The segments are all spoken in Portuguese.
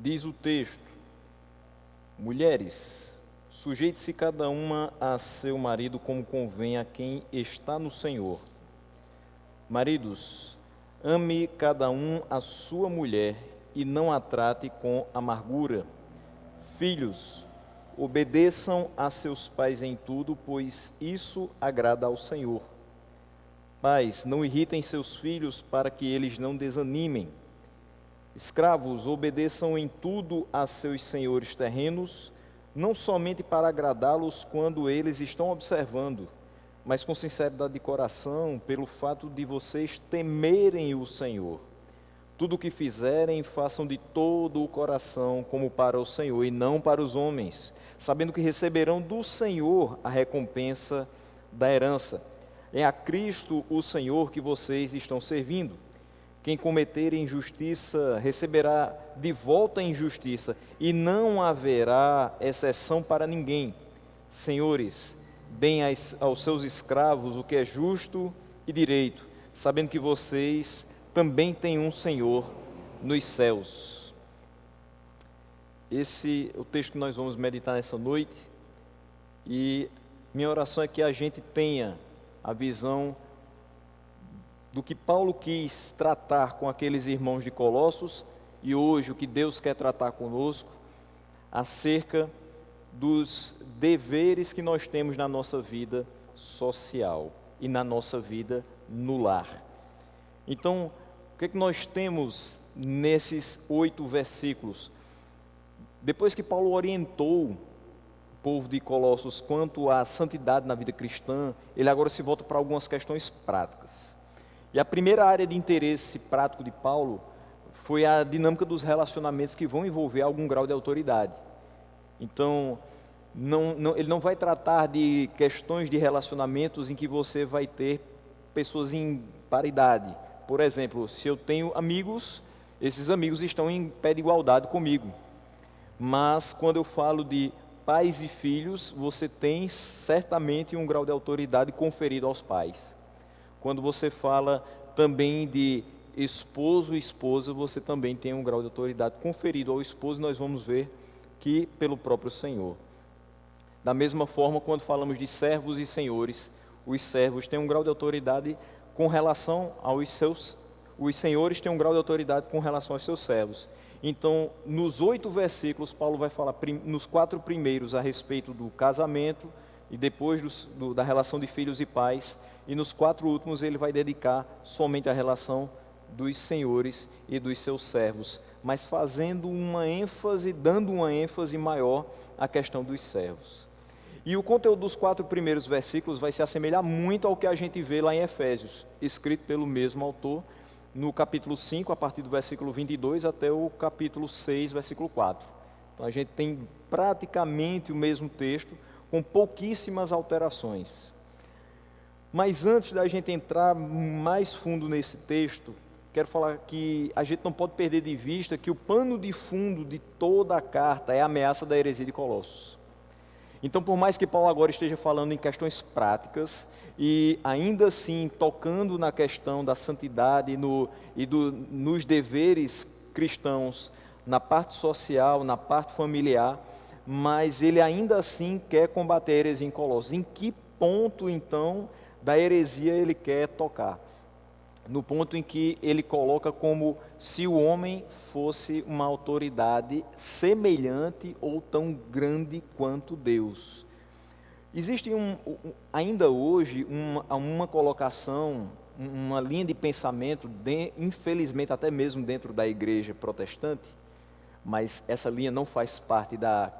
Diz o texto: mulheres, sujeite-se cada uma a seu marido como convém a quem está no Senhor. Maridos, ame cada um a sua mulher e não a trate com amargura. Filhos, obedeçam a seus pais em tudo, pois isso agrada ao Senhor. Pais, não irritem seus filhos para que eles não desanimem. Escravos, obedeçam em tudo a seus senhores terrenos, não somente para agradá-los quando eles estão observando, mas com sinceridade de coração, pelo fato de vocês temerem o Senhor. Tudo o que fizerem, façam de todo o coração, como para o Senhor, e não para os homens, sabendo que receberão do Senhor a recompensa da herança. É a Cristo, o Senhor, que vocês estão servindo. Quem cometer injustiça receberá de volta a injustiça, e não haverá exceção para ninguém. Senhores, deem aos seus escravos o que é justo e direito, sabendo que vocês também têm um Senhor nos céus. Esse é o texto que nós vamos meditar nessa noite, e minha oração é que a gente tenha a visão do que Paulo quis tratar com aqueles irmãos de Colossos, e hoje o que Deus quer tratar conosco, acerca dos deveres que nós temos na nossa vida social e na nossa vida no lar. Então, o que é que nós temos nesses 8 versículos? Depois que Paulo orientou o povo de Colossos quanto à santidade na vida cristã, ele agora se volta para algumas questões práticas. E a primeira área de interesse prático de Paulo foi a dinâmica dos relacionamentos que vão envolver algum grau de autoridade. Então, ele não vai tratar de questões de relacionamentos em que você vai ter pessoas em paridade. Por exemplo, se eu tenho amigos, esses amigos estão em pé de igualdade comigo. Mas quando eu falo de pais e filhos, você tem certamente um grau de autoridade conferido aos pais. Quando você fala também de esposo e esposa, você também tem um grau de autoridade conferido ao esposo, nós vamos ver que pelo próprio Senhor. Da mesma forma, quando falamos de servos e senhores, os servos têm um grau de autoridade com relação aos seus, os senhores têm um grau de autoridade com relação aos seus servos. Então, nos 8 versículos, Paulo vai falar nos 4 primeiros a respeito do casamento, e depois da relação de filhos e pais, e nos 4 últimos ele vai dedicar somente à relação dos senhores e dos seus servos, mas fazendo uma ênfase, dando uma ênfase maior à questão dos servos. E o conteúdo dos 4 primeiros versículos vai se assemelhar muito ao que a gente vê lá em Efésios, escrito pelo mesmo autor, no capítulo 5, a partir do versículo 22 até o capítulo 6, versículo 4. Então a gente tem praticamente o mesmo texto, com pouquíssimas alterações. Mas antes da gente entrar mais fundo nesse texto, quero falar que a gente não pode perder de vista que o pano de fundo de toda a carta é a ameaça da heresia de Colossos. Então, por mais que Paulo agora esteja falando em questões práticas, e ainda assim tocando na questão da santidade nos deveres cristãos, na parte social, na parte familiar, mas ele ainda assim quer combater a heresia em Colossos. Em que ponto, então, da heresia ele quer tocar? No ponto em que ele coloca como se o homem fosse uma autoridade semelhante ou tão grande quanto Deus. Existe ainda hoje uma colocação, uma linha de pensamento, infelizmente até mesmo dentro da igreja protestante, mas essa linha não faz parte da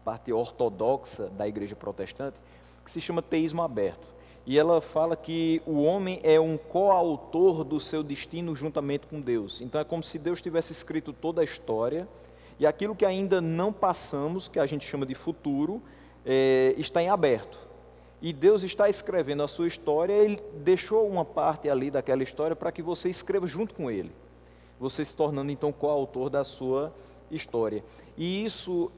parte ortodoxa da igreja protestante, que se chama teísmo aberto. E ela fala que o homem é um coautor do seu destino juntamente com Deus. Então é como se Deus tivesse escrito toda a história, e aquilo que ainda não passamos, que a gente chama de futuro, está em aberto. E Deus está escrevendo a sua história, Ele deixou uma parte ali daquela história para que você escreva junto com Ele. Você se tornando então coautor da sua história. E isso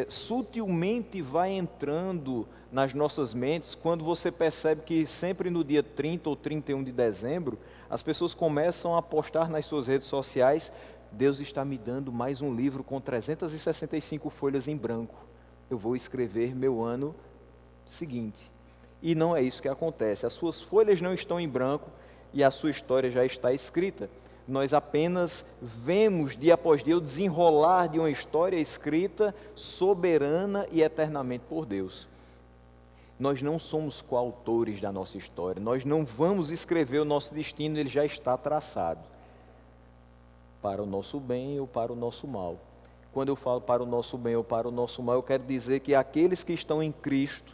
sutilmente vai entrando nas nossas mentes quando você percebe que sempre no dia 30 ou 31 de dezembro, as pessoas começam a postar nas suas redes sociais Deus está me dando mais um livro com 365 folhas em branco. Eu vou escrever meu ano seguinte. E não é isso que acontece. As suas folhas não estão em branco e a sua história já está escrita. Nós apenas vemos dia após dia o desenrolar de uma história escrita soberana e eternamente por Deus. Nós não somos coautores da nossa história, nós não vamos escrever o nosso destino, ele já está traçado, para o nosso bem ou para o nosso mal. Quando eu falo para o nosso bem ou para o nosso mal, eu quero dizer que aqueles que estão em Cristo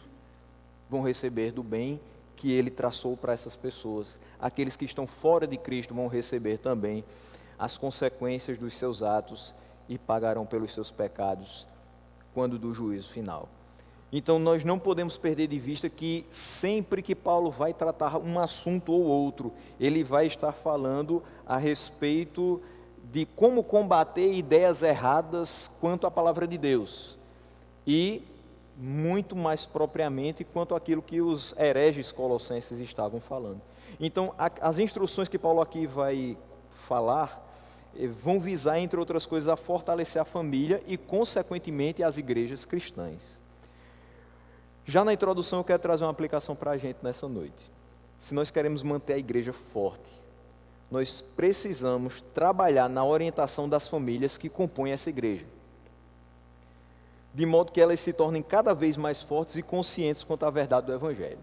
vão receber do bem que Ele traçou para essas pessoas. Aqueles que estão fora de Cristo vão receber também as consequências dos seus atos e pagarão pelos seus pecados quando do juízo final. Então nós não podemos perder de vista que sempre que Paulo vai tratar um assunto ou outro, ele vai estar falando a respeito de como combater ideias erradas quanto à palavra de Deus. E muito mais propriamente quanto àquilo que os hereges colossenses estavam falando. Então, as instruções que Paulo aqui vai falar vão visar, entre outras coisas, a fortalecer a família e, consequentemente, as igrejas cristãs. Já na introdução, eu quero trazer uma aplicação para a gente nessa noite. Se nós queremos manter a igreja forte, nós precisamos trabalhar na orientação das famílias que compõem essa igreja, de modo que elas se tornem cada vez mais fortes e conscientes quanto à verdade do Evangelho.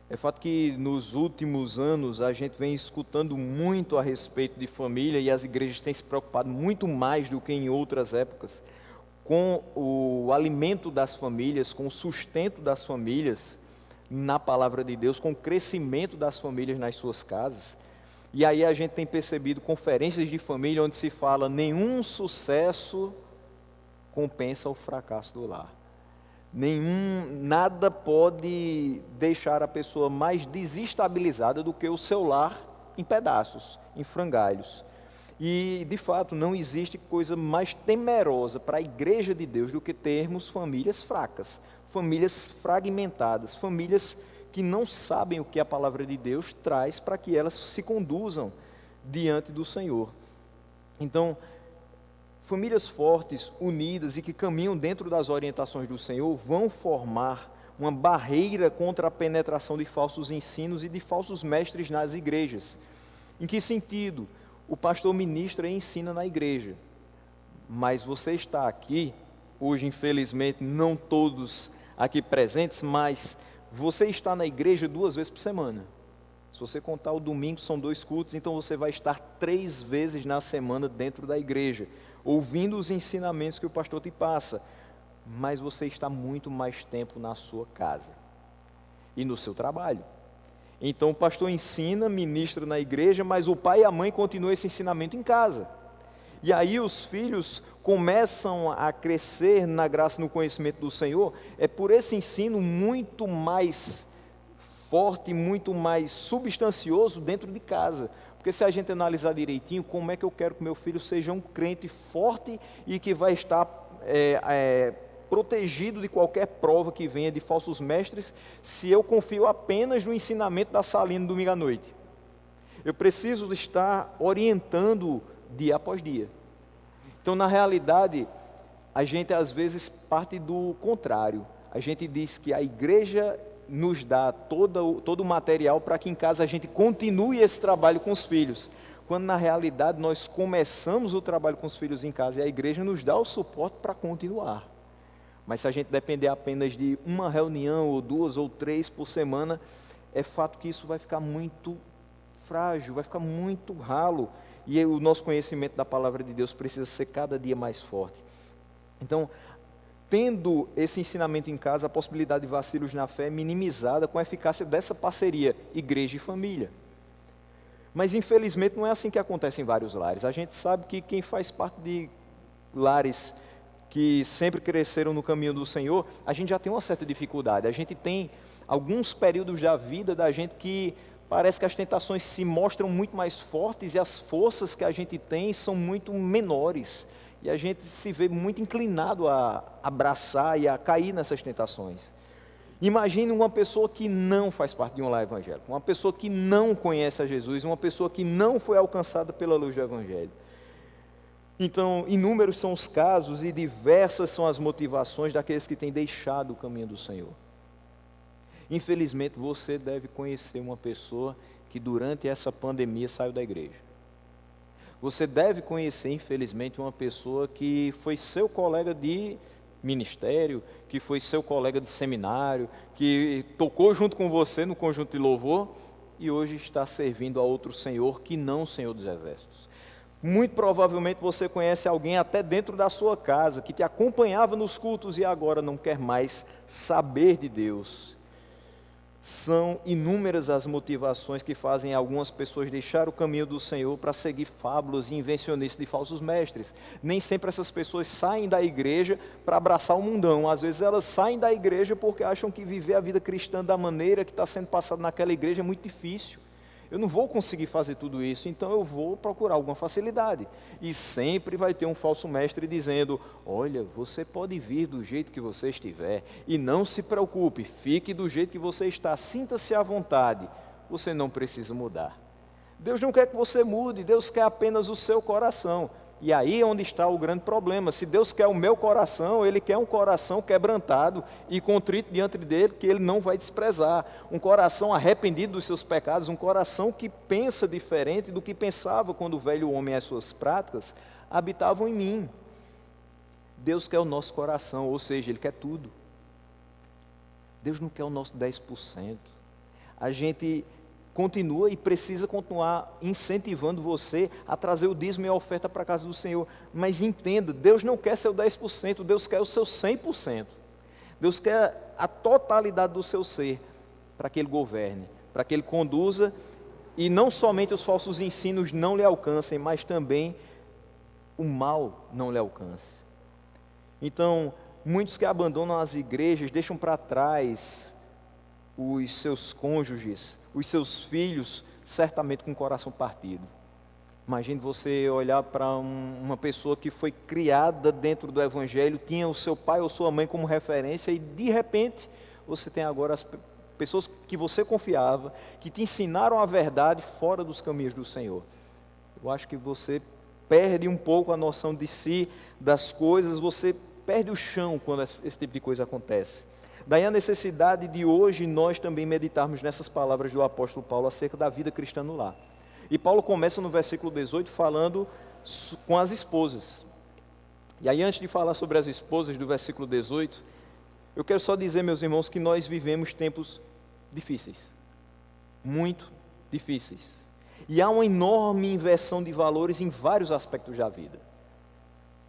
É fato que nos últimos anos a gente vem escutando muito a respeito de família e as igrejas têm se preocupado muito mais do que em outras épocas com o alimento das famílias, com o sustento das famílias na palavra de Deus, com o crescimento das famílias nas suas casas. E aí a gente tem percebido conferências de família onde se fala nenhum sucesso compensa o fracasso do lar. Nada pode deixar a pessoa mais desestabilizada do que o seu lar em pedaços, em frangalhos. E, de fato, não existe coisa mais temerosa para a igreja de Deus do que termos famílias fracas, famílias fragmentadas, famílias que não sabem o que a palavra de Deus traz para que elas se conduzam diante do Senhor. Então, famílias fortes, unidas e que caminham dentro das orientações do Senhor vão formar uma barreira contra a penetração de falsos ensinos e de falsos mestres nas igrejas. Em que sentido? O pastor ministra e ensina na igreja, mas você está aqui, hoje infelizmente não todos aqui presentes, mas você está na igreja 2 vezes por semana. Se você contar o domingo, são 2 cultos, então você vai estar 3 vezes na semana dentro da igreja, ouvindo os ensinamentos que o pastor te passa, mas você está muito mais tempo na sua casa e no seu trabalho. Então o pastor ensina, ministra na igreja, mas o pai e a mãe continuam esse ensinamento em casa. E aí os filhos começam a crescer na graça e no conhecimento do Senhor, é por esse ensino muito mais forte, muito mais substancioso dentro de casa. Porque se a gente analisar direitinho, como é que eu quero que meu filho seja um crente forte e que vai estar protegido de qualquer prova que venha de falsos mestres, se eu confio apenas no ensinamento da salinha no domingo à noite? Eu preciso estar orientando dia após dia. Então, na realidade, a gente às vezes parte do contrário. A gente diz que a igreja nos dá todo o material para que em casa a gente continue esse trabalho com os filhos, quando na realidade nós começamos o trabalho com os filhos em casa e a igreja nos dá o suporte para continuar. Mas se a gente depender apenas de uma reunião, ou 2 ou 3 por semana, é fato que isso vai ficar muito frágil, vai ficar muito ralo, e o nosso conhecimento da palavra de Deus precisa ser cada dia mais forte. Então, tendo esse ensinamento em casa, a possibilidade de vacilos na fé é minimizada com a eficácia dessa parceria, igreja e família. Mas infelizmente não é assim que acontece em vários lares. A gente sabe que quem faz parte de lares que sempre cresceram no caminho do Senhor, a gente já tem uma certa dificuldade. A gente tem alguns períodos da vida da gente que parece que as tentações se mostram muito mais fortes e as forças que a gente tem são muito menores. E a gente se vê muito inclinado a abraçar e a cair nessas tentações. Imagine uma pessoa que não faz parte de um lar evangélico, uma pessoa que não conhece a Jesus, uma pessoa que não foi alcançada pela luz do Evangelho. Então, inúmeros são os casos e diversas são as motivações daqueles que têm deixado o caminho do Senhor. Infelizmente, você deve conhecer uma pessoa que durante essa pandemia saiu da igreja. Você deve conhecer, infelizmente, uma pessoa que foi seu colega de ministério, que foi seu colega de seminário, que tocou junto com você no conjunto de louvor e hoje está servindo a outro Senhor que não o Senhor dos Exércitos. Muito provavelmente você conhece alguém até dentro da sua casa, que te acompanhava nos cultos e agora não quer mais saber de Deus. São inúmeras as motivações que fazem algumas pessoas deixar o caminho do Senhor para seguir fábulas e invencionistas de falsos mestres. Nem sempre essas pessoas saem da igreja para abraçar o mundão. Às vezes elas saem da igreja porque acham que viver a vida cristã da maneira que está sendo passada naquela igreja é muito difícil. Eu não vou conseguir fazer tudo isso, então eu vou procurar alguma facilidade. E sempre vai ter um falso mestre dizendo, olha, você pode vir do jeito que você estiver, e não se preocupe, fique do jeito que você está, sinta-se à vontade, você não precisa mudar. Deus não quer que você mude, Deus quer apenas o seu coração. E aí é onde está o grande problema. Se Deus quer o meu coração, Ele quer um coração quebrantado e contrito diante dEle, que Ele não vai desprezar. Um coração arrependido dos seus pecados, um coração que pensa diferente do que pensava quando o velho homem e as suas práticas habitavam em mim. Deus quer o nosso coração, ou seja, Ele quer tudo. Deus não quer o nosso 10%. A gente continua e precisa continuar incentivando você a trazer o dízimo e a oferta para a casa do Senhor. Mas entenda, Deus não quer seu 10%, Deus quer o seu 100%. Deus quer a totalidade do seu ser para que Ele governe, para que Ele conduza e não somente os falsos ensinos não lhe alcancem, mas também o mal não lhe alcance. Então, muitos que abandonam as igrejas deixam para trás os seus cônjuges, os seus filhos, certamente com o coração partido. Imagine você olhar para uma pessoa que foi criada dentro do Evangelho, tinha o seu pai ou sua mãe como referência e de repente você tem agora as pessoas que você confiava, que te ensinaram a verdade fora dos caminhos do Senhor. Eu acho que você perde um pouco a noção de si, das coisas, você perde o chão quando esse tipo de coisa acontece. Daí a necessidade de hoje nós também meditarmos nessas palavras do apóstolo Paulo acerca da vida cristã no lar. E Paulo começa no versículo 18 falando com as esposas. E aí antes de falar sobre as esposas do versículo 18, eu quero só dizer, meus irmãos, que nós vivemos tempos difíceis. Muito difíceis. E há uma enorme inversão de valores em vários aspectos da vida.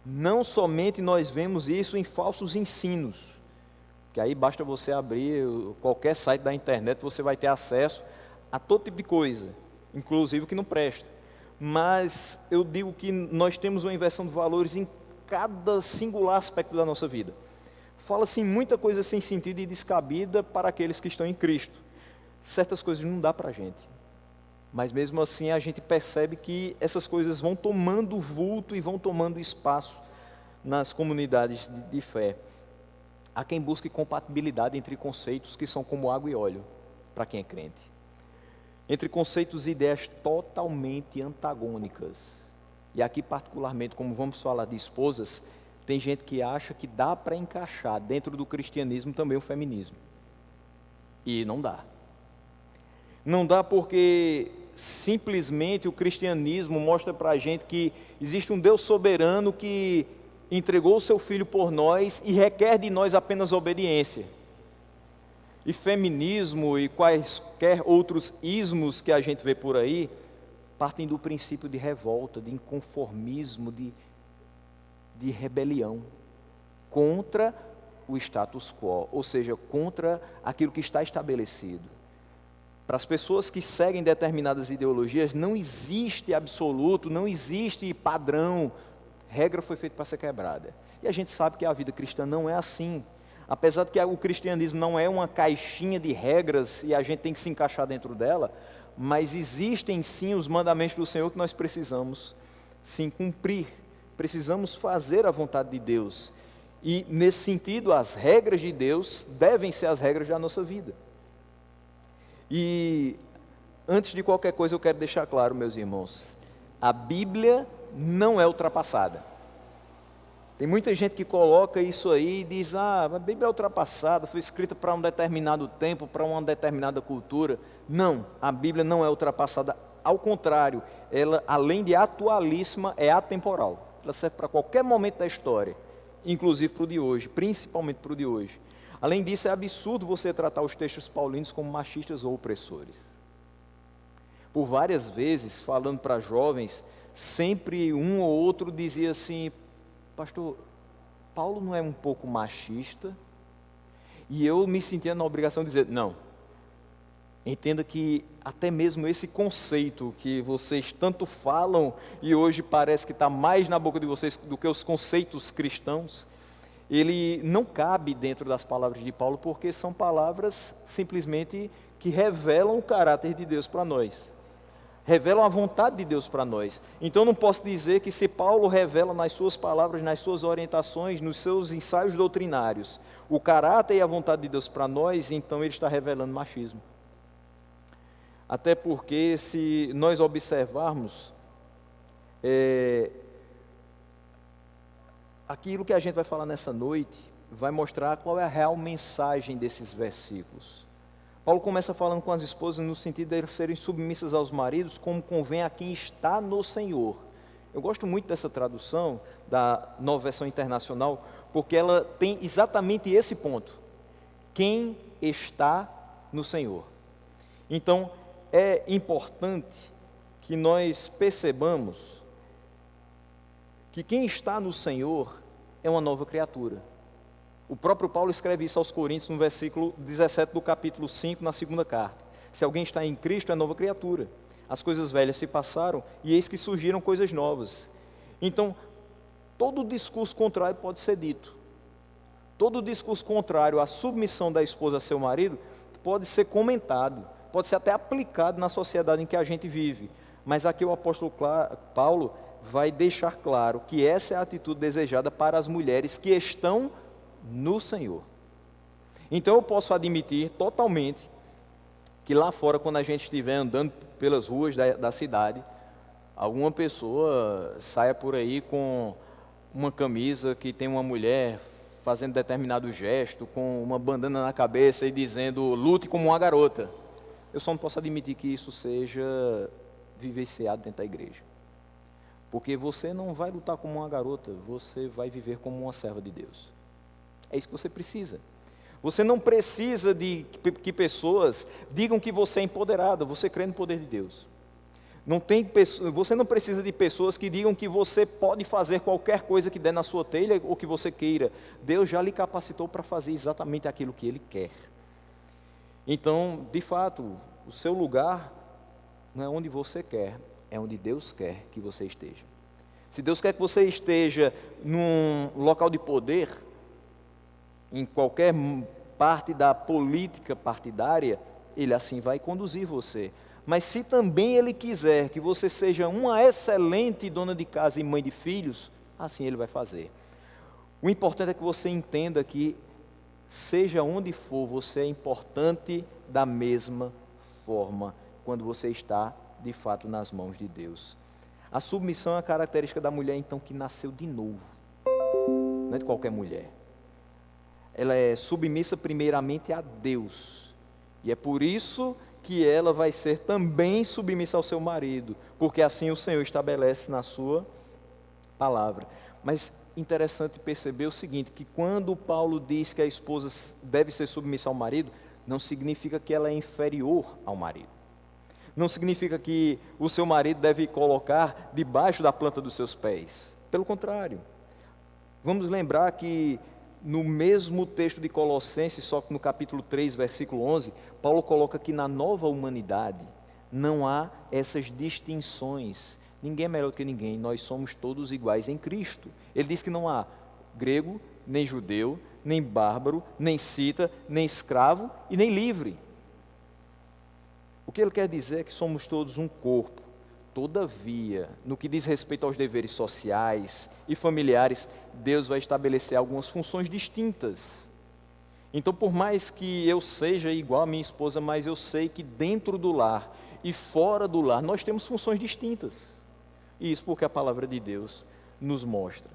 Não somente nós vemos isso em falsos ensinos, que aí basta você abrir qualquer site da internet, você vai ter acesso a todo tipo de coisa, inclusive o que não presta. Mas eu digo que nós temos uma inversão de valores em cada singular aspecto da nossa vida. Fala-se muita coisa sem sentido e descabida para aqueles que estão em Cristo. Certas coisas não dá para a gente. Mas mesmo assim a gente percebe que essas coisas vão tomando vulto e vão tomando espaço nas comunidades de fé. Há quem busque compatibilidade entre conceitos que são como água e óleo, para quem é crente. Entre conceitos e ideias totalmente antagônicas. E aqui particularmente, como vamos falar de esposas, tem gente que acha que dá para encaixar dentro do cristianismo também o feminismo. E não dá. Não dá porque simplesmente o cristianismo mostra para a gente que existe um Deus soberano que entregou o seu Filho por nós e requer de nós apenas obediência. E feminismo e quaisquer outros ismos que a gente vê por aí, partem do princípio de revolta, de inconformismo, de rebelião contra o status quo, ou seja, contra aquilo que está estabelecido. Para as pessoas que seguem determinadas ideologias, não existe absoluto, não existe padrão. Regra foi feita para ser quebrada. E a gente sabe que a vida cristã não é assim. Apesar de que o cristianismo não é uma caixinha de regras e a gente tem que se encaixar dentro dela, mas existem sim os mandamentos do Senhor que nós precisamos sim cumprir. Precisamos fazer a vontade de Deus. E nesse sentido, as regras de Deus devem ser as regras da nossa vida. E antes de qualquer coisa eu quero deixar claro, meus irmãos, a Bíblia não é ultrapassada. Tem muita gente que coloca isso aí e diz, a Bíblia é ultrapassada, foi escrita para um determinado tempo, para uma determinada cultura. Não, a Bíblia não é ultrapassada, ao contrário, ela, além de atualíssima, é atemporal. Ela serve para qualquer momento da história, inclusive para o de hoje, principalmente para o de hoje. Além disso, é absurdo você tratar os textos paulinos como machistas ou opressores. Por várias vezes, falando para jovens, sempre um ou outro dizia assim, pastor, Paulo não é um pouco machista? E eu me sentia na obrigação de dizer, não. Entenda que até mesmo esse conceito que vocês tanto falam e hoje parece que está mais na boca de vocês do que os conceitos cristãos, ele não cabe dentro das palavras de Paulo, porque são palavras simplesmente que revelam o caráter de Deus para nós. Revelam a vontade de Deus para nós. Então não posso dizer que se Paulo revela nas suas palavras, nas suas orientações, nos seus ensaios doutrinários, o caráter e a vontade de Deus para nós, então ele está revelando machismo. Até porque se nós observarmos, aquilo que a gente vai falar nessa noite, vai mostrar qual é a real mensagem desses versículos. Paulo começa falando com as esposas no sentido de eles serem submissas aos maridos, como convém a quem está no Senhor. Eu gosto muito dessa tradução, da Nova Versão Internacional, porque ela tem exatamente esse ponto. Quem está no Senhor. Então, é importante que nós percebamos que quem está no Senhor é uma nova criatura. O próprio Paulo escreve isso aos Coríntios no versículo 17 do capítulo 5, na segunda carta. Se alguém está em Cristo, é nova criatura. As coisas velhas se passaram e eis que surgiram coisas novas. Então, todo discurso contrário pode ser dito. Todo discurso contrário à submissão da esposa a seu marido pode ser comentado, pode ser até aplicado na sociedade em que a gente vive. Mas aqui o apóstolo Paulo vai deixar claro que essa é a atitude desejada para as mulheres que estão no Senhor. Então eu posso admitir totalmente que lá fora, quando a gente estiver andando pelas ruas da cidade, alguma pessoa saia por aí com uma camisa que tem uma mulher fazendo determinado gesto, com uma bandana na cabeça e dizendo, lute como uma garota. Eu só não posso admitir que isso seja vivenciado dentro da igreja. Porque você não vai lutar como uma garota, você vai viver como uma serva de Deus. É isso que você precisa. Você não precisa de que pessoas digam que você é empoderada, você crê no poder de Deus. Você não precisa de pessoas que digam que você pode fazer qualquer coisa que der na sua telha ou que você queira. Deus já lhe capacitou para fazer exatamente aquilo que Ele quer. Então, de fato, o seu lugar não é onde você quer, é onde Deus quer que você esteja. Se Deus quer que você esteja num local de poder, em qualquer parte da política partidária, Ele assim vai conduzir você. Mas se também Ele quiser que você seja uma excelente dona de casa e mãe de filhos, assim Ele vai fazer. O importante é que você entenda que, seja onde for, você é importante da mesma forma, quando você está, de fato, nas mãos de Deus. A submissão é a característica da mulher, então, que nasceu de novo. Não é de qualquer mulher. Ela é submissa primeiramente a Deus. E é por isso que ela vai ser também submissa ao seu marido, porque assim o Senhor estabelece na sua palavra. Mas interessante perceber o seguinte, que quando Paulo diz que a esposa deve ser submissa ao marido, não significa que ela é inferior ao marido. Não significa que o seu marido deve colocar debaixo da planta dos seus pés. Pelo contrário. Vamos lembrar que no mesmo texto de Colossenses, só que no capítulo 3, versículo 11, Paulo coloca que na nova humanidade não há essas distinções. Ninguém é melhor que ninguém, nós somos todos iguais em Cristo. Ele diz que não há grego, nem judeu, nem bárbaro, nem cita, nem escravo e nem livre. O que ele quer dizer é que somos todos um corpo. Todavia, no que diz respeito aos deveres sociais e familiares, Deus vai estabelecer algumas funções distintas. Então, por mais que eu seja igual à minha esposa, mas eu sei que dentro do lar e fora do lar, nós temos funções distintas. E isso porque a palavra de Deus nos mostra.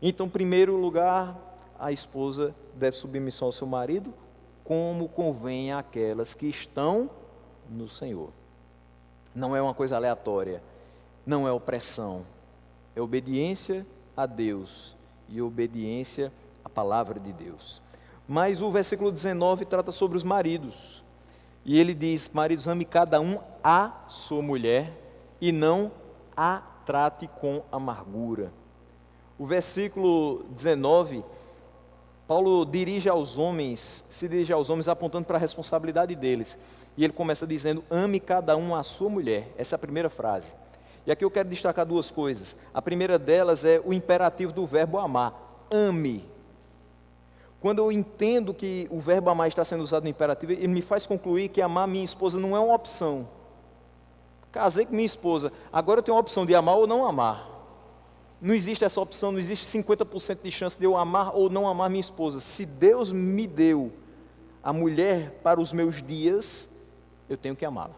Então, em primeiro lugar, a esposa deve submissão ao seu marido, como convém àquelas que estão no Senhor. Não é uma coisa aleatória, não é opressão, é obediência a Deus e obediência à palavra de Deus. Mas o versículo 19 trata sobre os maridos. E ele diz: maridos, ame cada um a sua mulher e não a trate com amargura. O versículo 19, Paulo se dirige aos homens apontando para a responsabilidade deles. E ele começa dizendo: ame cada um a sua mulher. Essa é a primeira frase. E aqui eu quero destacar duas coisas. A primeira delas é o imperativo do verbo amar. Ame. Quando eu entendo que o verbo amar está sendo usado no imperativo, ele me faz concluir que amar minha esposa não é uma opção. Casei com minha esposa, agora eu tenho a opção de amar ou não amar. Não existe essa opção, não existe 50% de chance de eu amar ou não amar minha esposa. Se Deus me deu a mulher para os meus dias, eu tenho que amá-la.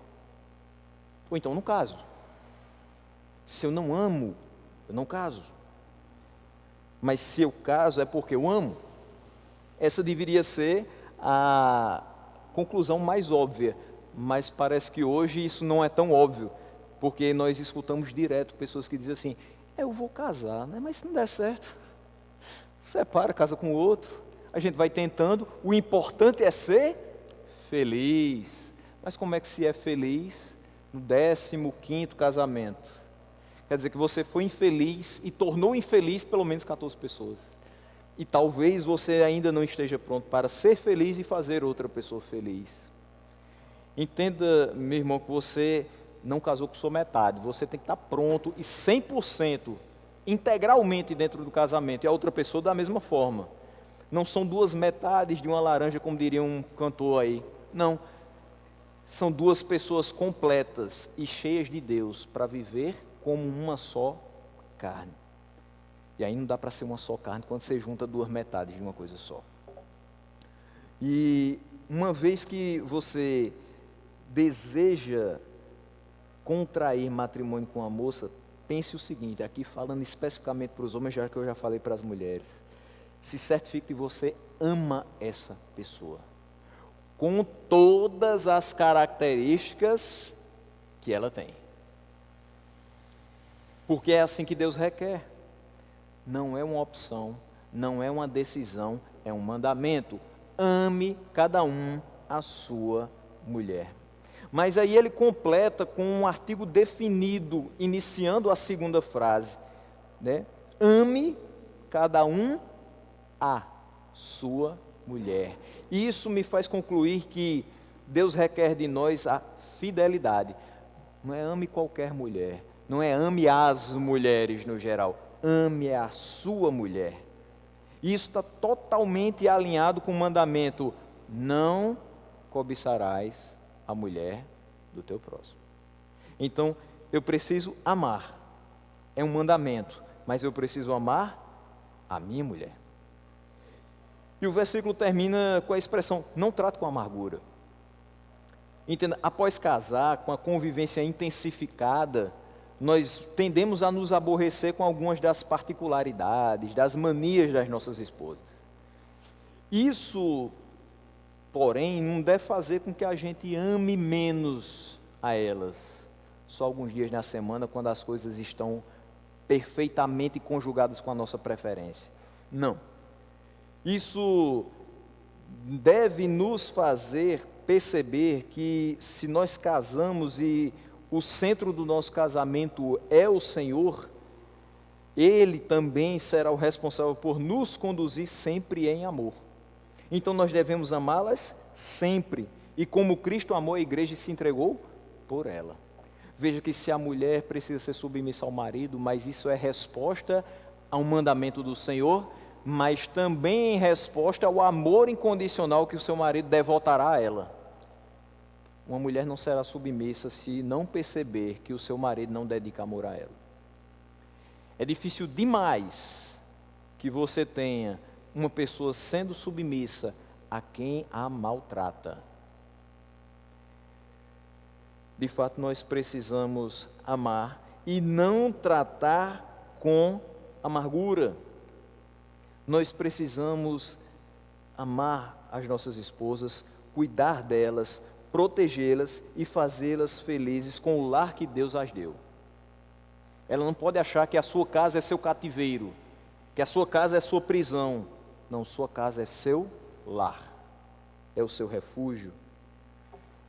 Ou então não caso. Se eu não amo, eu não caso. Mas se eu caso é porque eu amo. Essa deveria ser a conclusão mais óbvia, mas parece que hoje isso não é tão óbvio, porque nós escutamos direto pessoas que dizem assim: eu vou casar, né? Mas se não der certo, separa, casa com o outro, a gente vai tentando, o importante é ser feliz. Mas como é que se é feliz no 15º casamento? Quer dizer que você foi infeliz e tornou infeliz pelo menos 14 pessoas. E talvez você ainda não esteja pronto para ser feliz e fazer outra pessoa feliz. Entenda, meu irmão, que você não casou com sua metade. Você tem que estar pronto e 100%, integralmente dentro do casamento. E a outra pessoa da mesma forma. Não são duas metades de uma laranja, como diria um cantor aí. Não. São duas pessoas completas e cheias de Deus para viver como uma só carne. E aí não dá para ser uma só carne quando você junta duas metades de uma coisa só. E uma vez que você deseja contrair matrimônio com a moça, pense o seguinte, aqui falando especificamente para os homens, já que eu já falei para as mulheres. Se certifique que você ama essa pessoa, com todas as características que ela tem. Porque é assim que Deus requer. Não é uma opção, não é uma decisão, é um mandamento. Ame cada um a sua mulher. Mas aí ele completa com um artigo definido, iniciando a segunda frase, né? Ame cada um a sua mulher. E isso me faz concluir que Deus requer de nós a fidelidade. Não é ame qualquer mulher, não é ame as mulheres no geral. Ame a sua mulher. Isso está totalmente alinhado com o mandamento: não cobiçarás a mulher do teu próximo. Então, eu preciso amar. É um mandamento, mas eu preciso amar a minha mulher. E o versículo termina com a expressão: não trate com amargura. Entenda, após casar, com a convivência intensificada, nós tendemos a nos aborrecer com algumas das particularidades, das manias das nossas esposas. Isso, porém, não deve fazer com que a gente ame menos a elas, só alguns dias na semana, quando as coisas estão perfeitamente conjugadas com a nossa preferência. Não. Isso deve nos fazer perceber que se nós casamos e o centro do nosso casamento é o Senhor, Ele também será o responsável por nos conduzir sempre em amor. Então nós devemos amá-las sempre, e como Cristo amou a igreja e se entregou por ela. Veja que se a mulher precisa ser submissa ao marido, mas isso é resposta a um mandamento do Senhor, mas também em resposta ao amor incondicional que o seu marido devotará a ela. Uma mulher não será submissa se não perceber que o seu marido não dedica amor a ela. É difícil demais que você tenha uma pessoa sendo submissa a quem a maltrata. De fato, nós precisamos amar e não tratar com amargura. Nós precisamos amar as nossas esposas, cuidar delas, protegê-las e fazê-las felizes com o lar que Deus as deu. Ela não pode achar que a sua casa é seu cativeiro, que a sua casa é sua prisão. Não, sua casa é seu lar, é o seu refúgio.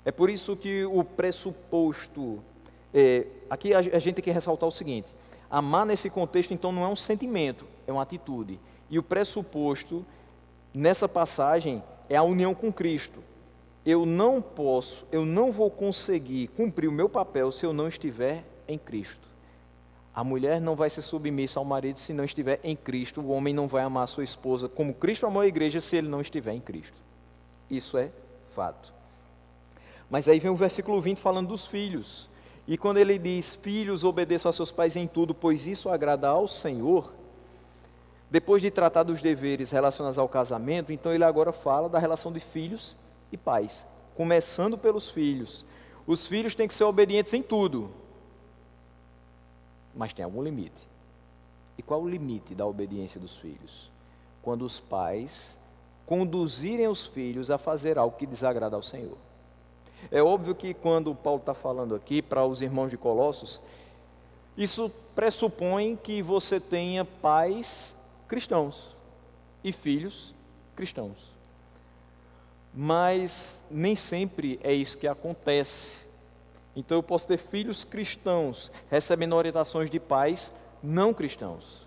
É por isso que o pressuposto, aqui a gente tem que ressaltar o seguinte: amar nesse contexto então não é um sentimento, é uma atitude. E o pressuposto nessa passagem é a união com Cristo. Eu não vou conseguir cumprir o meu papel se eu não estiver em Cristo. A mulher não vai ser submissa ao marido se não estiver em Cristo. O homem não vai amar a sua esposa como Cristo amou a igreja se ele não estiver em Cristo. Isso é fato. Mas aí vem o versículo 20 falando dos filhos. E quando ele diz: filhos, obedeçam a seus pais em tudo, pois isso agrada ao Senhor. Depois de tratar dos deveres relacionados ao casamento, então ele agora fala da relação de filhos e pais, começando pelos filhos. Os filhos têm que ser obedientes em tudo, mas tem algum limite. E qual o limite da obediência dos filhos? Quando os pais conduzirem os filhos a fazer algo que desagrada ao Senhor. É óbvio que quando Paulo está falando aqui para os irmãos de Colossos, isso pressupõe que você tenha pais cristãos e filhos cristãos. Mas nem sempre é isso que acontece. Então eu posso ter filhos cristãos recebendo orientações de pais não cristãos,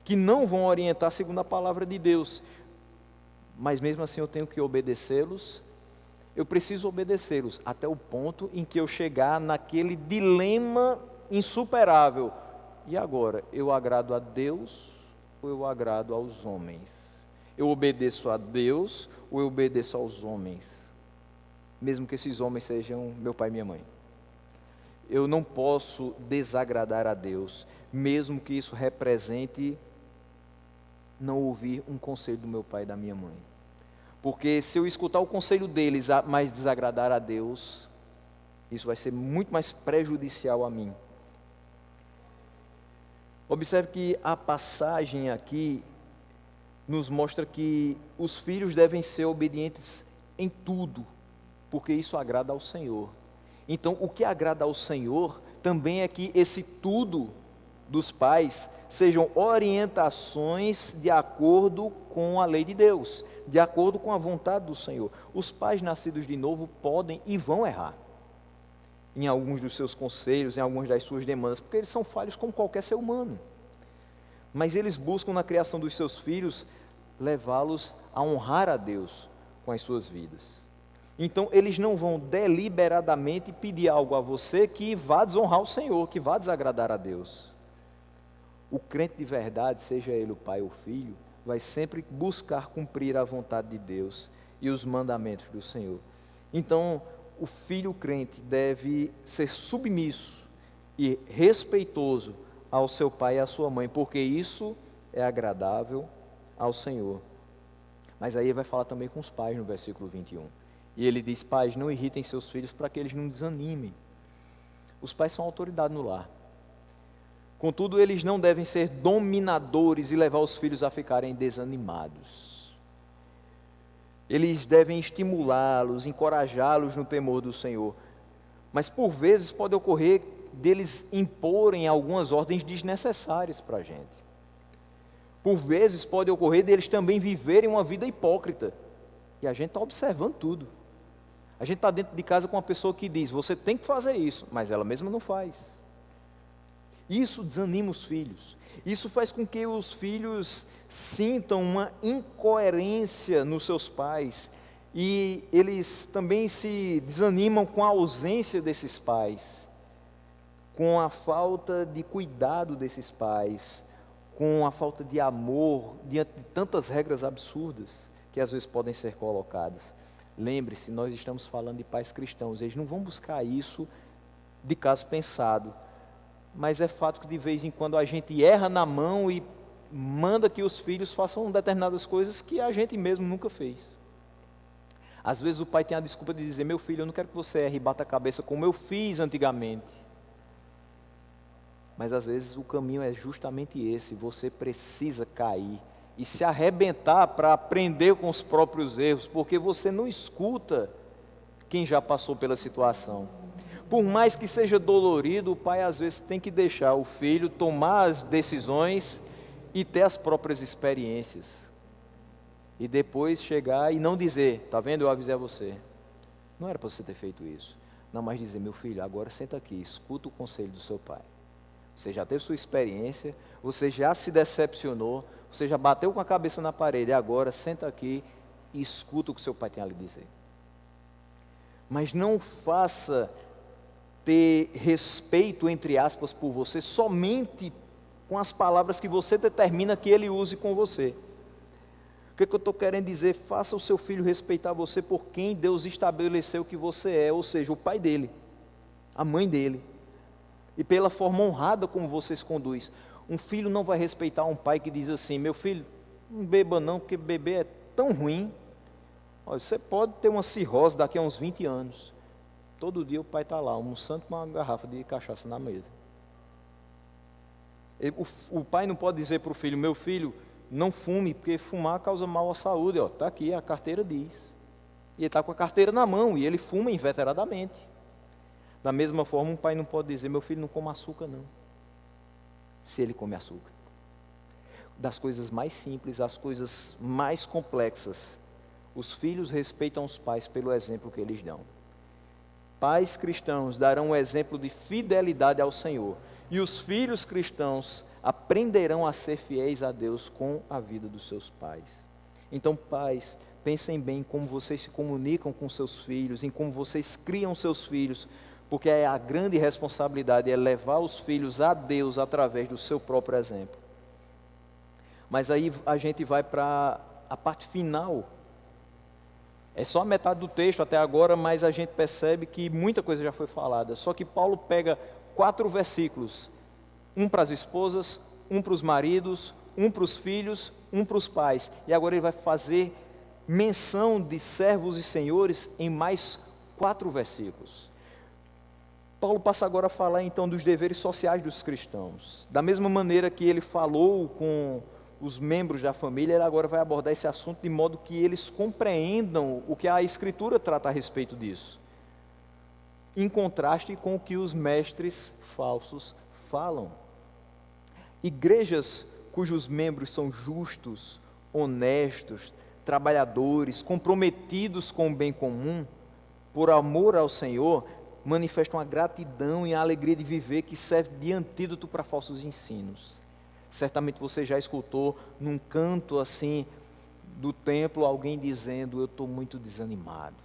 que não vão orientar segundo a palavra de Deus, mas mesmo assim eu tenho que obedecê-los. Eu preciso obedecê-los até o ponto em que eu chegar naquele dilema insuperável: e agora, eu agrado a Deus ou eu agrado aos homens? Eu obedeço a Deus ou eu obedeço aos homens? Mesmo que esses homens sejam meu pai e minha mãe. Eu não posso desagradar a Deus, mesmo que isso represente não ouvir um conselho do meu pai e da minha mãe. Porque se eu escutar o conselho deles, mas desagradar a Deus, isso vai ser muito mais prejudicial a mim. Observe que a passagem aqui nos mostra que os filhos devem ser obedientes em tudo, porque isso agrada ao Senhor. Então, o que agrada ao Senhor também é que esse tudo dos pais sejam orientações de acordo com a lei de Deus, de acordo com a vontade do Senhor. Os pais nascidos de novo podem e vão errar em alguns dos seus conselhos, em algumas das suas demandas, porque eles são falhos como qualquer ser humano. Mas eles buscam na criação dos seus filhos levá-los a honrar a Deus com as suas vidas. Então eles não vão deliberadamente pedir algo a você que vá desonrar o Senhor, que vá desagradar a Deus. O crente de verdade, seja ele o pai ou o filho, vai sempre buscar cumprir a vontade de Deus e os mandamentos do Senhor. Então, o filho crente deve ser submisso e respeitoso ao seu pai e à sua mãe, porque isso é agradável ao Senhor. Mas aí ele vai falar também com os pais no versículo 21. E ele diz: pais, não irritem seus filhos para que eles não desanimem. Os pais são autoridade no lar. Contudo, eles não devem ser dominadores e levar os filhos a ficarem desanimados. Eles devem estimulá-los, encorajá-los no temor do Senhor. Mas por vezes pode ocorrer deles imporem algumas ordens desnecessárias para a gente. Por vezes pode ocorrer deles também viverem uma vida hipócrita. E a gente está observando tudo. A gente está dentro de casa com uma pessoa que diz: você tem que fazer isso, mas ela mesma não faz. Isso desanima os filhos. Isso faz com que os filhos sintam uma incoerência nos seus pais. E eles também se desanimam com a ausência desses pais, com a falta de cuidado desses pais, com a falta de amor diante de tantas regras absurdas que às vezes podem ser colocadas. Lembre-se, nós estamos falando de pais cristãos, eles não vão buscar isso de caso pensado, mas é fato que de vez em quando a gente erra na mão e manda que os filhos façam determinadas coisas que a gente mesmo nunca fez. Às vezes o pai tem a desculpa de dizer: meu filho, eu não quero que você erre e bata a cabeça como eu fiz antigamente. Mas às vezes o caminho é justamente esse, você precisa cair e se arrebentar para aprender com os próprios erros, porque você não escuta quem já passou pela situação. Por mais que seja dolorido, o pai às vezes tem que deixar o filho tomar as decisões e ter as próprias experiências. E depois chegar e não dizer, tá vendo, eu avisei a você, não era para você ter feito isso. Não, mas dizer, meu filho, agora senta aqui, escuta o conselho do seu pai. Você já teve sua experiência, você já se decepcionou, você já bateu com a cabeça na parede, agora senta aqui e escuta o que seu pai tem a lhe dizer. Mas não faça ter respeito, entre aspas, por você, somente com as palavras que você determina que ele use com você. O que eu estou querendo dizer? Faça o seu filho respeitar você por quem Deus estabeleceu que você é, ou seja, o pai dele, a mãe dele, e pela forma honrada como você se conduz. Um filho não vai respeitar um pai que diz assim, meu filho, não beba não, porque beber é tão ruim. Olha, você pode ter uma cirrose daqui a uns 20 anos. Todo dia o pai está lá, almoçando com uma garrafa de cachaça na mesa. O pai não pode dizer para o filho, meu filho, não fume, porque fumar causa mal à saúde. Está aqui, a carteira diz. E ele está com a carteira na mão, e ele fuma inveteradamente. Da mesma forma, um pai não pode dizer, meu filho, não coma açúcar não. Se ele come açúcar. Das coisas mais simples às coisas mais complexas, os filhos respeitam os pais pelo exemplo que eles dão. Pais cristãos darão um exemplo de fidelidade ao Senhor, e os filhos cristãos aprenderão a ser fiéis a Deus com a vida dos seus pais. Então, pais, pensem bem em como vocês se comunicam com seus filhos, em como vocês criam seus filhos, porque a grande responsabilidade é levar os filhos a Deus através do seu próprio exemplo. Mas aí a gente vai para a parte final. É só a metade do texto até agora, mas a gente percebe que muita coisa já foi falada. Só que Paulo pega 4 versículos, um para as esposas, um para os maridos, um para os filhos, um para os pais. E agora ele vai fazer menção de servos e senhores em mais 4 versículos. Paulo passa agora a falar então dos deveres sociais dos cristãos. Da mesma maneira que ele falou com os membros da família, ele agora vai abordar esse assunto de modo que eles compreendam o que a Escritura trata a respeito disso. Em contraste com o que os mestres falsos falam. Igrejas cujos membros são justos, honestos, trabalhadores, comprometidos com o bem comum, por amor ao Senhor, manifestam a gratidão e a alegria de viver que serve de antídoto para falsos ensinos. Certamente você já escutou num canto assim do templo alguém dizendo, eu estou muito desanimado,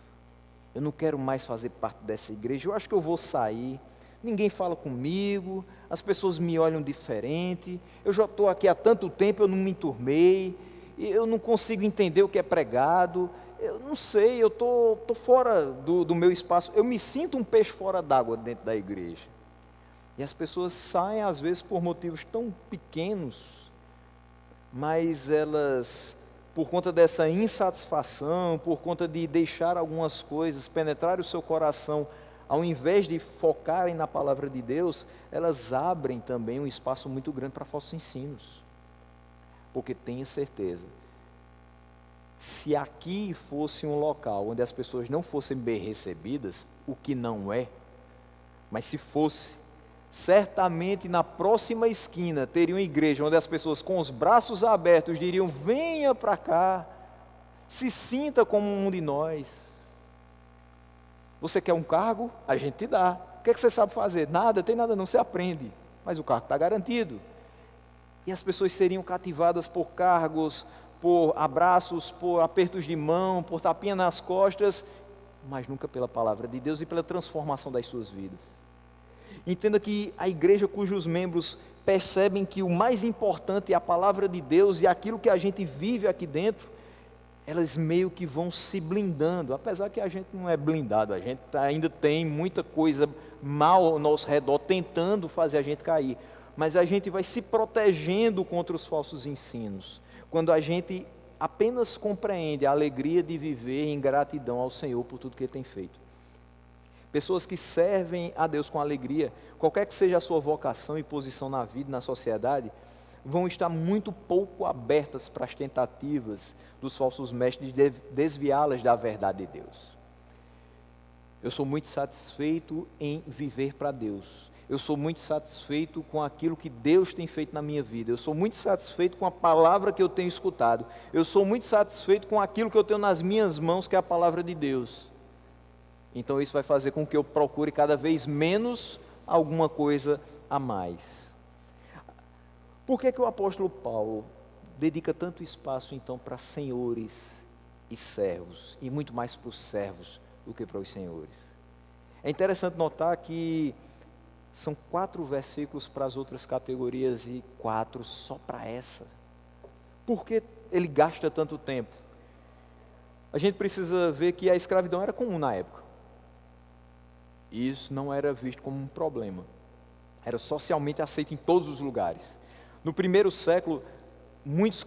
eu não quero mais fazer parte dessa igreja, eu acho que eu vou sair, ninguém fala comigo, as pessoas me olham diferente, eu já estou aqui há tanto tempo, eu não me enturmei, eu não consigo entender o que é pregado, eu não sei, eu estou fora do meu espaço, eu me sinto um peixe fora d'água dentro da igreja. E as pessoas saem às vezes por motivos tão pequenos, mas elas, por conta dessa insatisfação, por conta de deixar algumas coisas penetrar o seu coração, ao invés de focarem na palavra de Deus, elas abrem também um espaço muito grande para falsos ensinos. Porque tenha certeza, se aqui fosse um local onde as pessoas não fossem bem recebidas, o que não é, mas se fosse, certamente na próxima esquina teria uma igreja onde as pessoas com os braços abertos diriam, venha para cá, se sinta como um de nós. Você quer um cargo? A gente te dá. O que é que você sabe fazer? Nada, tem nada não, você aprende, mas o cargo está garantido. E as pessoas seriam cativadas por cargos, por abraços, por apertos de mão, por tapinha nas costas, mas nunca pela palavra de Deus e pela transformação das suas vidas. Entenda que a igreja cujos membros percebem que o mais importante é a palavra de Deus e aquilo que a gente vive aqui dentro, elas meio que vão se blindando, apesar que a gente não é blindado, a gente ainda tem muita coisa mal ao nosso redor tentando fazer a gente cair, mas a gente vai se protegendo contra os falsos ensinos, quando a gente apenas compreende a alegria de viver em gratidão ao Senhor por tudo que Ele tem feito. Pessoas que servem a Deus com alegria, qualquer que seja a sua vocação e posição na vida, na sociedade, vão estar muito pouco abertas para as tentativas dos falsos mestres de desviá-las da verdade de Deus. Eu sou muito satisfeito em viver para Deus. Eu sou muito satisfeito com aquilo que Deus tem feito na minha vida. Eu sou muito satisfeito com a palavra que eu tenho escutado. Eu sou muito satisfeito com aquilo que eu tenho nas minhas mãos, que é a palavra de Deus. Então isso vai fazer com que eu procure cada vez menos alguma coisa a mais. Por que o apóstolo Paulo dedica tanto espaço então para senhores e servos, e muito mais para os servos do que para os senhores? É interessante notar que são 4 versículos para as outras categorias e 4 só para essa. Por que ele gasta tanto tempo? A gente precisa ver que a escravidão era comum na época. E isso não era visto como um problema. Era socialmente aceito em todos os lugares. No primeiro século, muitos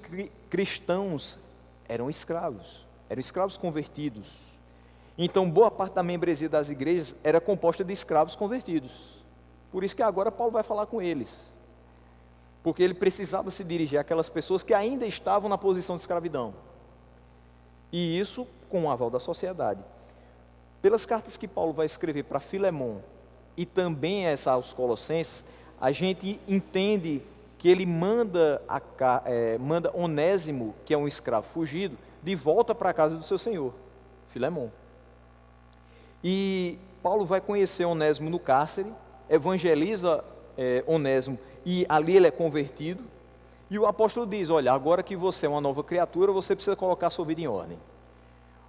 cristãos eram escravos convertidos. Então, boa parte da membresia das igrejas era composta de escravos convertidos. Por isso que agora Paulo vai falar com eles. Porque ele precisava se dirigir àquelas pessoas que ainda estavam na posição de escravidão. E isso com o aval da sociedade. Pelas cartas que Paulo vai escrever para Filemon e também essa aos Colossenses, a gente entende que ele manda Onésimo, que é um escravo fugido, de volta para a casa do seu senhor, Filemon. E Paulo vai conhecer Onésimo no cárcere, evangeliza Onésimo e ali ele é convertido. E o apóstolo diz: olha, agora que você é uma nova criatura, você precisa colocar a sua vida em ordem.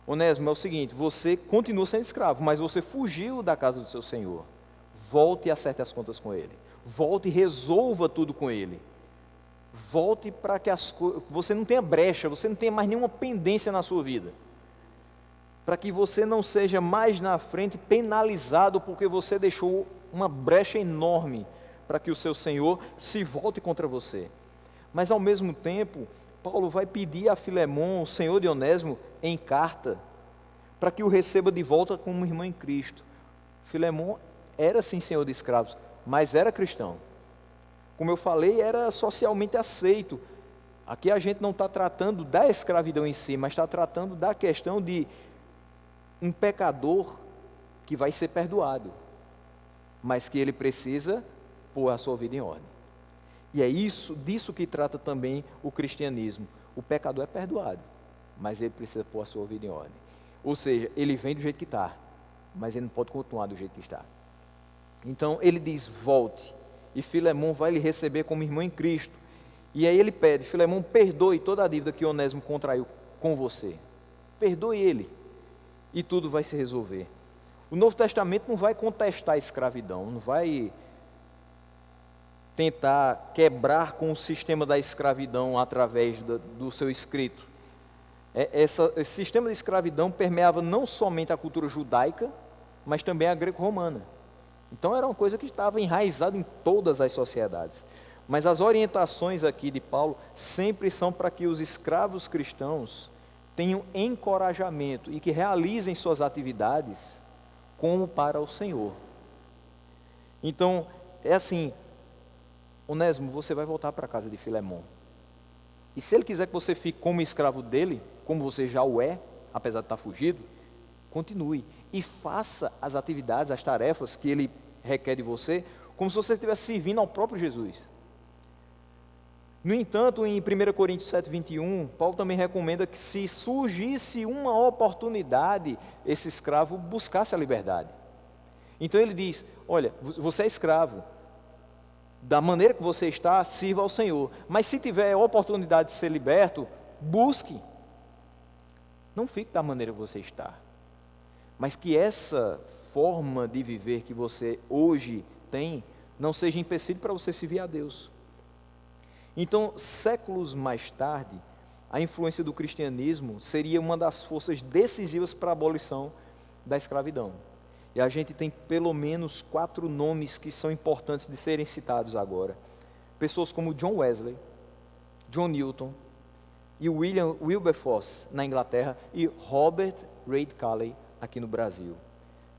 Onésimo, é o seguinte, você continua sendo escravo, mas você fugiu da casa do seu senhor. Volte e acerte as contas com ele. Volte e resolva tudo com ele. Volte para que você não tenha brecha, você não tenha mais nenhuma pendência na sua vida. Para que você não seja mais na frente penalizado porque você deixou uma brecha enorme para que o seu senhor se volte contra você. Mas ao mesmo tempo, Paulo vai pedir a Filemon, o senhor de Onésimo, em carta, para que o receba de volta como irmão em Cristo. Filemon era sim senhor de escravos, mas era cristão. Como eu falei, era socialmente aceito. Aqui a gente não está tratando da escravidão em si, mas está tratando da questão de um pecador que vai ser perdoado, mas que ele precisa pôr a sua vida em ordem. E é disso que trata também o cristianismo. O pecador é perdoado, mas ele precisa pôr a sua vida em ordem. Ou seja, ele vem do jeito que está, mas ele não pode continuar do jeito que está. Então ele diz: volte, e Filemon vai lhe receber como irmão em Cristo. E aí ele pede: Filemon, perdoe toda a dívida que Onésimo contraiu com você. Perdoe ele, e tudo vai se resolver. O Novo Testamento não vai contestar a escravidão, não vai tentar quebrar com o sistema da escravidão através do seu escrito. Esse sistema de escravidão permeava não somente a cultura judaica, mas também a greco-romana. Então era uma coisa que estava enraizada em todas as sociedades. Mas as orientações aqui de Paulo sempre são para que os escravos cristãos tenham encorajamento e que realizem suas atividades como para o Senhor. Então, é assim: Onésimo, você vai voltar para a casa de Filemon. E se ele quiser que você fique como escravo dele, como você já o é, apesar de estar fugido, continue. E faça as atividades, as tarefas que ele requer de você, como se você estivesse servindo ao próprio Jesus. No entanto, em 1 Coríntios 7:21, Paulo também recomenda que, se surgisse uma oportunidade, esse escravo buscasse a liberdade. Então ele diz: olha, você é escravo, da maneira que você está, sirva ao Senhor. Mas se tiver a oportunidade de ser liberto, busque. Não fique da maneira que você está. Mas que essa forma de viver que você hoje tem, não seja empecilho para você servir a Deus. Então, séculos mais tarde, a influência do cristianismo seria uma das forças decisivas para a abolição da escravidão. E a gente tem pelo menos 4 nomes que são importantes de serem citados agora. Pessoas como John Wesley, John Newton e William Wilberforce na Inglaterra e Robert Reid Calley aqui no Brasil.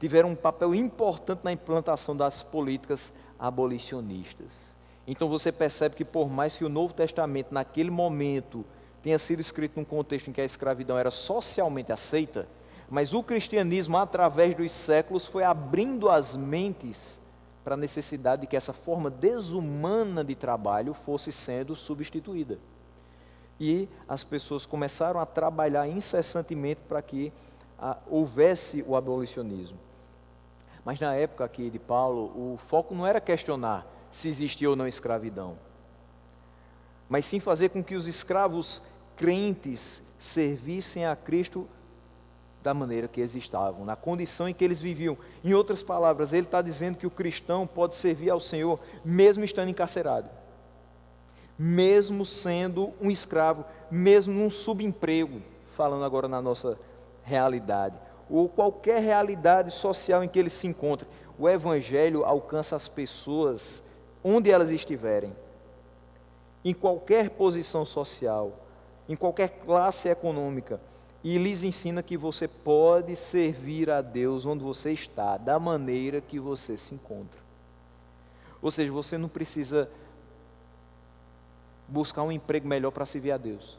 tiveram um papel importante na implantação das políticas abolicionistas. Então você percebe que por mais que o Novo Testamento naquele momento tenha sido escrito num contexto em que a escravidão era socialmente aceita, mas o cristianismo, através dos séculos, foi abrindo as mentes para a necessidade de que essa forma desumana de trabalho fosse sendo substituída. E as pessoas começaram a trabalhar incessantemente para que houvesse o abolicionismo. Mas na época aqui de Paulo, o foco não era questionar se existia ou não escravidão, mas sim fazer com que os escravos crentes servissem a Cristo da maneira que eles estavam, na condição em que eles viviam. Em outras palavras, ele está dizendo que o cristão pode servir ao Senhor mesmo estando encarcerado, mesmo sendo um escravo, mesmo num subemprego, falando agora na nossa realidade, ou qualquer realidade social em que ele se encontre. O Evangelho alcança as pessoas onde elas estiverem, em qualquer posição social, em qualquer classe econômica, e lhes ensina que você pode servir a Deus onde você está, da maneira que você se encontra. Ou seja, você não precisa buscar um emprego melhor para servir a Deus.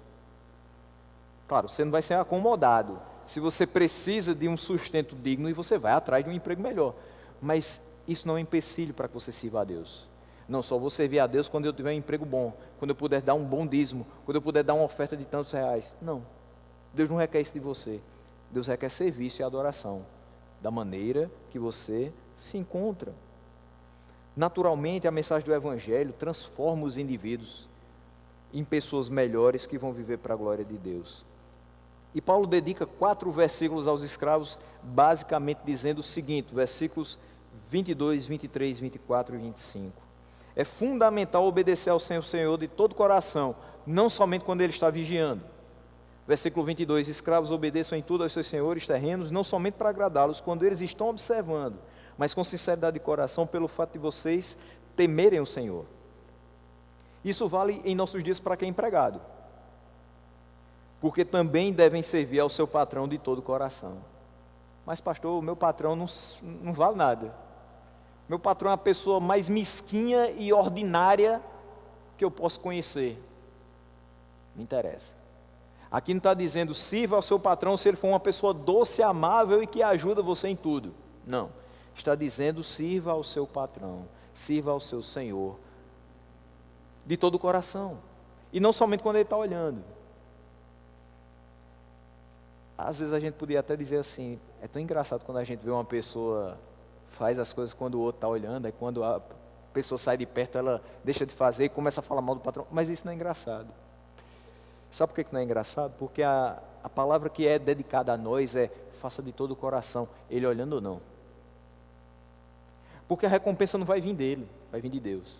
Claro, você não vai ser acomodado. Se você precisa de um sustento digno, e você vai atrás de um emprego melhor. Mas isso não é um empecilho para que você sirva a Deus. Não, só vou servir a Deus quando eu tiver um emprego bom, quando eu puder dar um bom dízimo, quando eu puder dar uma oferta de tantos reais. Não, Deus não requer isso de você. Deus requer serviço e adoração, da maneira que você se encontra. Naturalmente, a mensagem do Evangelho transforma os indivíduos em pessoas melhores que vão viver para a glória de Deus. E Paulo dedica 4 versículos aos escravos, basicamente dizendo o seguinte, versículos 22, 23, 24 e 25. É fundamental obedecer ao Senhor de todo o coração, não somente quando ele está vigiando. Versículo 22, escravos obedeçam em tudo aos seus senhores terrenos, não somente para agradá-los quando eles estão observando, mas com sinceridade de coração, pelo fato de vocês temerem o Senhor. Isso vale em nossos dias para quem é empregado, porque também devem servir ao seu patrão de todo o coração. Mas pastor, o meu patrão não vale nada. Meu patrão é a pessoa mais mesquinha e ordinária que eu posso conhecer. Me interessa. Aqui não está dizendo sirva ao seu patrão se ele for uma pessoa doce, amável e que ajuda você em tudo. Não. Está dizendo sirva ao seu patrão, sirva ao seu Senhor de todo o coração. E não somente quando ele está olhando. Às vezes a gente podia até dizer assim, é tão engraçado quando a gente vê uma pessoa faz as coisas quando o outro está olhando, aí quando a pessoa sai de perto, ela deixa de fazer e começa a falar mal do patrão, mas isso não é engraçado. Sabe por que não é engraçado? Porque a palavra que é dedicada a nós é faça de todo o coração, ele olhando ou não. Porque a recompensa não vai vir dele, vai vir de Deus.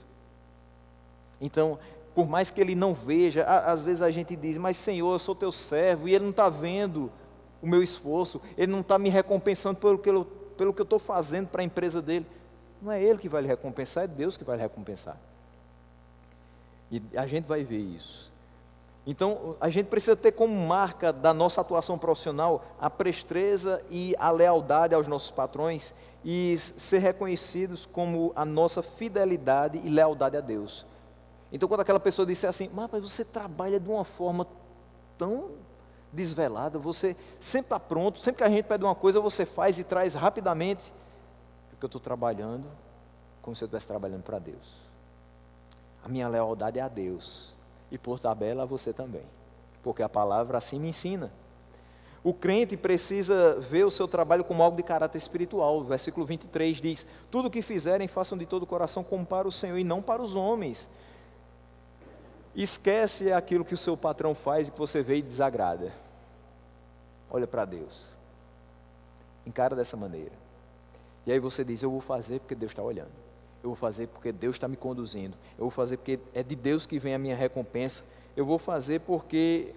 Então, por mais que ele não veja, às vezes a gente diz, mas Senhor, eu sou teu servo, e ele não está vendo o meu esforço, ele não está me recompensando pelo que eu estou fazendo para a empresa dele. Não é ele que vai lhe recompensar, é Deus que vai lhe recompensar. E a gente vai ver isso. Então, a gente precisa ter como marca da nossa atuação profissional a presteza e a lealdade aos nossos patrões e ser reconhecidos como a nossa fidelidade e lealdade a Deus. Então, quando aquela pessoa disser assim, mas você trabalha de uma forma tão desvelada, você sempre está pronto, sempre que a gente pede uma coisa, você faz e traz rapidamente, porque eu estou trabalhando como se eu estivesse trabalhando para Deus. A minha lealdade é a Deus, e por tabela a você também, porque a palavra assim me ensina. O crente precisa ver o seu trabalho como algo de caráter espiritual. O versículo 23 diz, tudo o que fizerem, façam de todo o coração como para o Senhor e não para os homens. Esquece aquilo que o seu patrão faz e que você vê e desagrada. Olha para Deus. Encara dessa maneira. E aí você diz, eu vou fazer porque Deus está olhando. Eu vou fazer porque Deus está me conduzindo. Eu vou fazer porque é de Deus que vem a minha recompensa. Eu vou fazer porque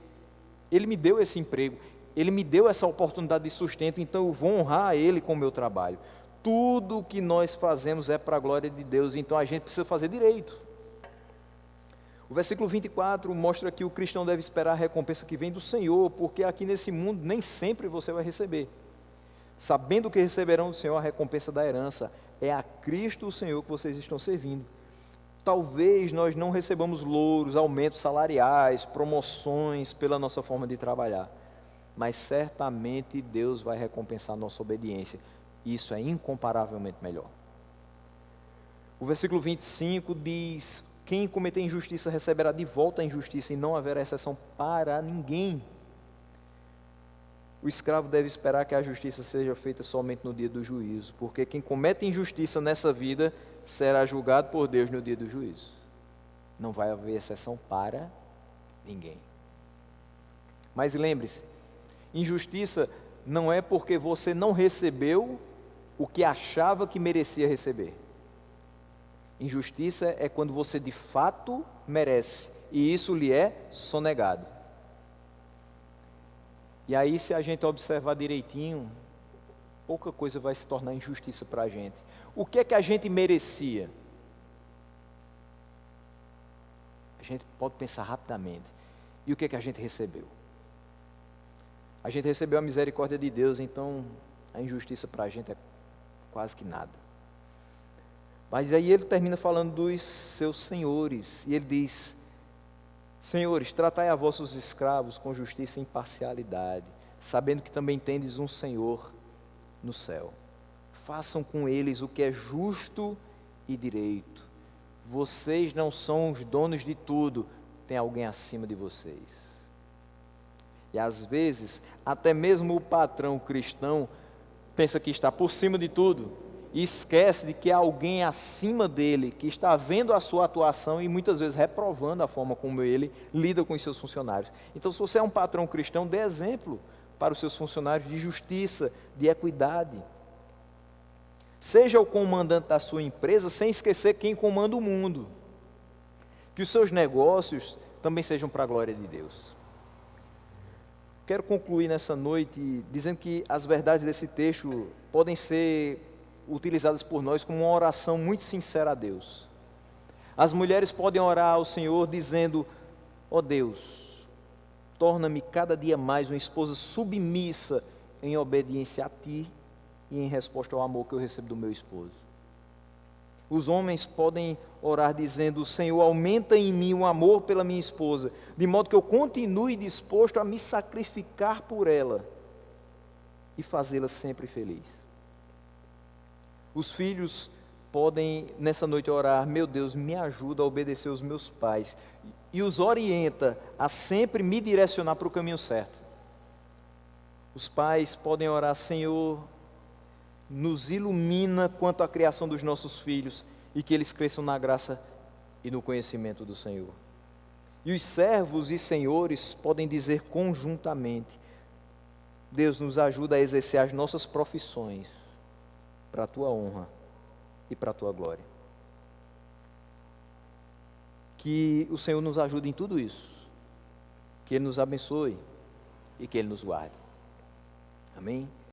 Ele me deu esse emprego. Ele me deu essa oportunidade de sustento, então eu vou honrar Ele com o meu trabalho. Tudo o que nós fazemos é para a glória de Deus, então a gente precisa fazer direito. O versículo 24 mostra que o cristão deve esperar a recompensa que vem do Senhor, porque aqui nesse mundo nem sempre você vai receber. sabendo que receberão do Senhor a recompensa da herança. É a Cristo o Senhor que vocês estão servindo. Talvez nós não recebamos louros, aumentos salariais, promoções pela nossa forma de trabalhar, mas certamente Deus vai recompensar a nossa obediência. Isso é incomparavelmente melhor. O versículo 25 diz: quem cometer injustiça receberá de volta a injustiça, e não haverá exceção para ninguém. O escravo deve esperar que a justiça seja feita somente no dia do juízo, porque quem comete injustiça nessa vida será julgado por Deus no dia do juízo. Não vai haver exceção para ninguém. Mas lembre-se, injustiça não é porque você não recebeu o que achava que merecia receber. Injustiça é quando você de fato merece, e isso lhe é sonegado. E aí, se a gente observar direitinho, pouca coisa vai se tornar injustiça para a gente. O que é que a gente merecia? A gente pode pensar rapidamente. E o que é que a gente recebeu? A gente recebeu a misericórdia de Deus, então a injustiça para a gente é quase que nada. Mas aí ele termina falando dos seus senhores, e ele diz: senhores, tratai a vossos escravos com justiça e imparcialidade, sabendo que também tendes um Senhor no céu. Façam com eles o que é justo e direito. Vocês não são os donos de tudo, tem alguém acima de vocês. E às vezes, até mesmo o patrão cristão pensa que está por cima de tudo, e esquece de que há alguém acima dele, que está vendo a sua atuação e muitas vezes reprovando a forma como ele lida com os seus funcionários. Então, se você é um patrão cristão, dê exemplo para os seus funcionários de justiça, de equidade. Seja o comandante da sua empresa, sem esquecer quem comanda o mundo. Que os seus negócios também sejam para a glória de Deus. Quero concluir nessa noite dizendo que as verdades desse texto podem ser utilizadas por nós como uma oração muito sincera a Deus. As mulheres podem orar ao Senhor dizendo: ó Deus, torna-me cada dia mais uma esposa submissa em obediência a Ti e em resposta ao amor que eu recebo do meu esposo. Os homens podem orar dizendo: Senhor, aumenta em mim o amor pela minha esposa, de modo que eu continue disposto a me sacrificar por ela e fazê-la sempre feliz. Os filhos podem nessa noite orar: meu Deus, me ajuda a obedecer os meus pais, e os orienta a sempre me direcionar para o caminho certo. Os pais podem orar: Senhor, nos ilumina quanto à criação dos nossos filhos, e que eles cresçam na graça e no conhecimento do Senhor. E os servos e senhores podem dizer conjuntamente: Deus, nos ajuda a exercer as nossas profissões para a Tua honra e para a Tua glória. Que o Senhor nos ajude em tudo isso, que Ele nos abençoe e que Ele nos guarde. Amém?